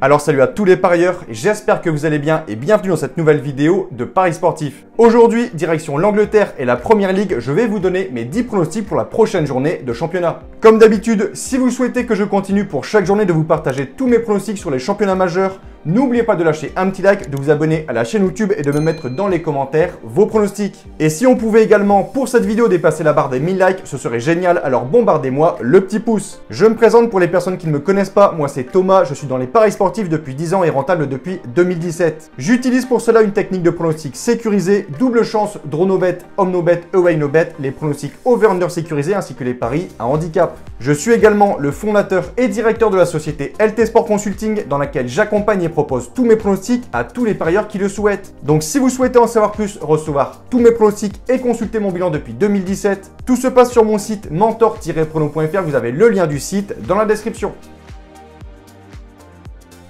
Alors salut à tous les parieurs, j'espère que vous allez bien et bienvenue dans cette nouvelle vidéo de Paris Sportif. Aujourd'hui, direction l'Angleterre et la Première Ligue, je vais vous donner mes 10 pronostics pour la prochaine journée de championnat. Comme d'habitude, si vous souhaitez que je continue pour chaque journée de vous partager tous mes pronostics sur les championnats majeurs, n'oubliez pas de lâcher un petit like, de vous abonner à la chaîne YouTube et de me mettre dans les commentaires vos pronostics. Et si on pouvait également pour cette vidéo dépasser la barre des 1000 likes, ce serait génial, alors bombardez-moi le petit pouce. Je me présente pour les personnes qui ne me connaissent pas, moi c'est Thomas, je suis dans les paris sportifs depuis 10 ans et rentable depuis 2017. J'utilise pour cela une technique de pronostic sécurisé, double chance, draw no bet, home no bet, away no bet, les pronostics over-under sécurisés ainsi que les paris à handicap. Je suis également le fondateur et directeur de la société LT Sport Consulting dans laquelle j'accompagne et propose tous mes pronostics à tous les parieurs qui le souhaitent. Donc si vous souhaitez en savoir plus, recevoir tous mes pronostics et consulter mon bilan depuis 2017, tout se passe sur mon site mentor-prono.fr, vous avez le lien du site dans la description.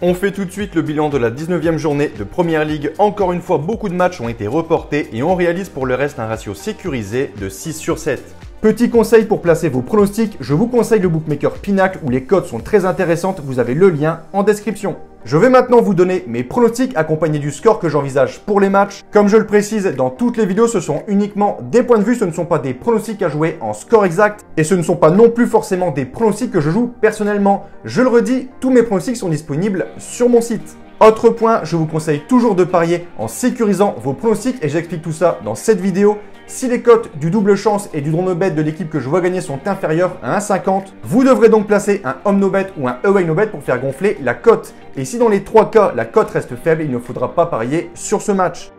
On fait tout de suite le bilan de la 19e journée de Première Ligue. Encore une fois, beaucoup de matchs ont été reportés et on réalise pour le reste un ratio sécurisé de 6/7. Petit conseil pour placer vos pronostics, je vous conseille le bookmaker Pinacle où les cotes sont très intéressantes, vous avez le lien en description. Je vais maintenant vous donner mes pronostics accompagnés du score que j'envisage pour les matchs. Comme je le précise dans toutes les vidéos, ce sont uniquement des points de vue, ce ne sont pas des pronostics à jouer en score exact et ce ne sont pas non plus forcément des pronostics que je joue personnellement. Je le redis, tous mes pronostics sont disponibles sur mon site. Autre point, je vous conseille toujours de parier en sécurisant vos pronostics et j'explique tout ça dans cette vidéo. Si les cotes du double chance et du draw no bet de l'équipe que je vois gagner sont inférieures à 1,50, vous devrez donc placer un home no bet ou un away no bet pour faire gonfler la cote. Et si dans les trois cas, la cote reste faible, il ne faudra pas parier sur ce match.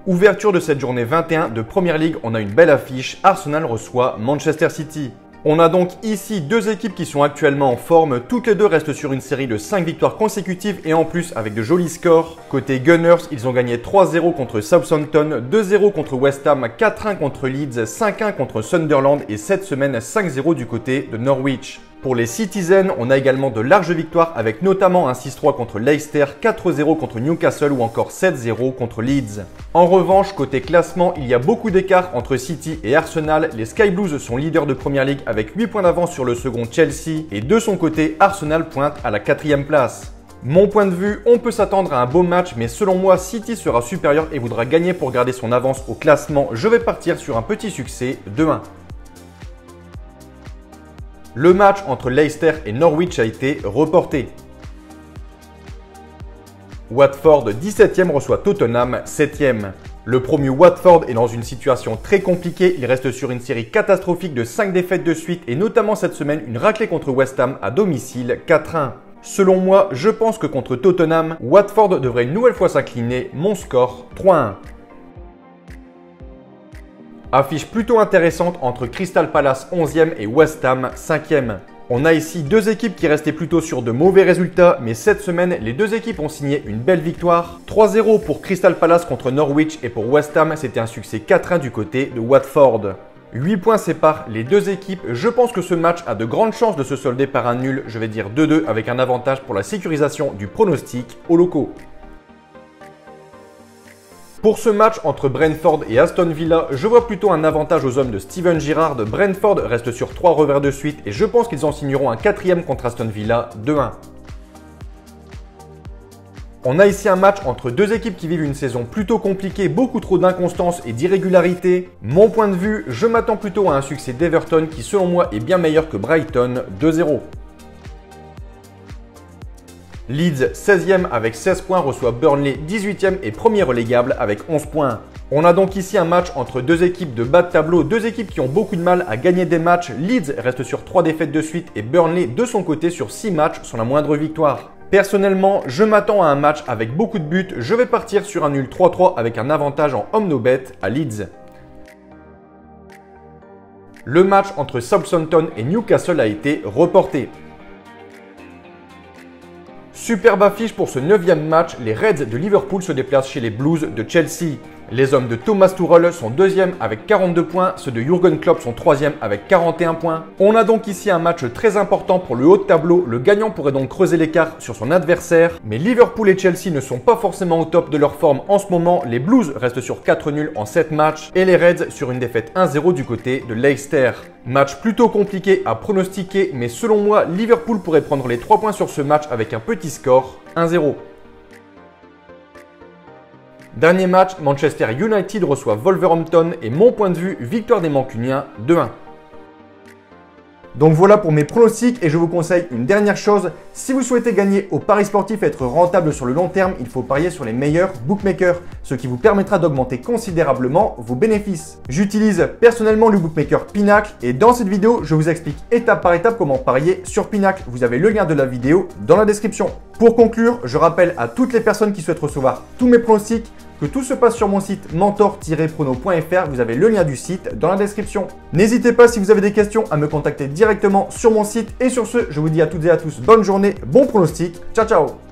Ouverture de cette journée 21 de Première Ligue, on a une belle affiche. Arsenal reçoit Manchester City. On a donc ici deux équipes qui sont actuellement en forme. Toutes les deux restent sur une série de 5 victoires consécutives et en plus avec de jolis scores. Côté Gunners, ils ont gagné 3-0 contre Southampton, 2-0 contre West Ham, 4-1 contre Leeds, 5-1 contre Sunderland et cette semaine 5-0 du côté de Norwich. Pour les Citizens, on a également de larges victoires avec notamment un 6-3 contre Leicester, 4-0 contre Newcastle ou encore 7-0 contre Leeds. En revanche, côté classement, il y a beaucoup d'écart entre City et Arsenal. Les Sky Blues sont leaders de Première Ligue avec 8 points d'avance sur le second Chelsea et de son côté, Arsenal pointe à la 4e place. Mon point de vue, on peut s'attendre à un beau match, mais selon moi, City sera supérieur et voudra gagner pour garder son avance au classement. Je vais partir sur un petit succès de 1. Le match entre Leicester et Norwich a été reporté. Watford 17e reçoit Tottenham 7e. Le promu Watford est dans une situation très compliquée, il reste sur une série catastrophique de 5 défaites de suite et notamment cette semaine une raclée contre West Ham à domicile 4-1. Selon moi, je pense que contre Tottenham, Watford devrait une nouvelle fois s'incliner, mon score 3-1. Affiche plutôt intéressante entre Crystal Palace 11e et West Ham 5e. On a ici deux équipes qui restaient plutôt sur de mauvais résultats, mais cette semaine, les deux équipes ont signé une belle victoire. 3-0 pour Crystal Palace contre Norwich et pour West Ham, c'était un succès 4-1 du côté de Watford. 8 points séparent les deux équipes. Je pense que ce match a de grandes chances de se solder par un nul, je vais dire 2-2 avec un avantage pour la sécurisation du pronostic aux locaux. Pour ce match entre Brentford et Aston Villa, je vois plutôt un avantage aux hommes de Steven Gerrard. Brentford reste sur 3 revers de suite et je pense qu'ils en signeront un 4e contre Aston Villa 2-1. On a ici un match entre deux équipes qui vivent une saison plutôt compliquée, beaucoup trop d'inconstance et d'irrégularité. Mon point de vue, je m'attends plutôt à un succès d'Everton qui selon moi est bien meilleur que Brighton 2-0. Leeds 16e avec 16 points reçoit Burnley 18e et premier relégable avec 11 points. On a donc ici un match entre deux équipes de bas de tableau, deux équipes qui ont beaucoup de mal à gagner des matchs. Leeds reste sur 3 défaites de suite et Burnley de son côté sur 6 matchs sans la moindre victoire. Personnellement, je m'attends à un match avec beaucoup de buts, je vais partir sur un nul 3-3 avec un avantage en home no bet à Leeds. Le match entre Southampton et Newcastle a été reporté. Superbe affiche pour ce 9e match, les Reds de Liverpool se déplacent chez les Blues de Chelsea. Les hommes de Thomas Tuchel sont deuxième avec 42 points, ceux de Jürgen Klopp sont troisième avec 41 points. On a donc ici un match très important pour le haut de tableau, le gagnant pourrait donc creuser l'écart sur son adversaire, mais Liverpool et Chelsea ne sont pas forcément au top de leur forme en ce moment, les Blues restent sur 4 nuls en 7 matchs et les Reds sur une défaite 1-0 du côté de Leicester. Match plutôt compliqué à pronostiquer, mais selon moi, Liverpool pourrait prendre les 3 points sur ce match avec un petit score, 1-0. Dernier match, Manchester United reçoit Wolverhampton et mon point de vue, victoire des Mancuniens 2-1. Donc voilà pour mes pronostics et je vous conseille une dernière chose. Si vous souhaitez gagner au paris sportif et être rentable sur le long terme, il faut parier sur les meilleurs bookmakers, ce qui vous permettra d'augmenter considérablement vos bénéfices. J'utilise personnellement le bookmaker Pinacle et dans cette vidéo, je vous explique étape par étape comment parier sur Pinacle. Vous avez le lien de la vidéo dans la description. Pour conclure, je rappelle à toutes les personnes qui souhaitent recevoir tous mes pronostics que tout se passe sur mon site mentor-prono.fr, vous avez le lien du site dans la description. N'hésitez pas si vous avez des questions à me contacter directement sur mon site et sur ce, je vous dis à toutes et à tous bonne journée, bon pronostic, ciao ciao.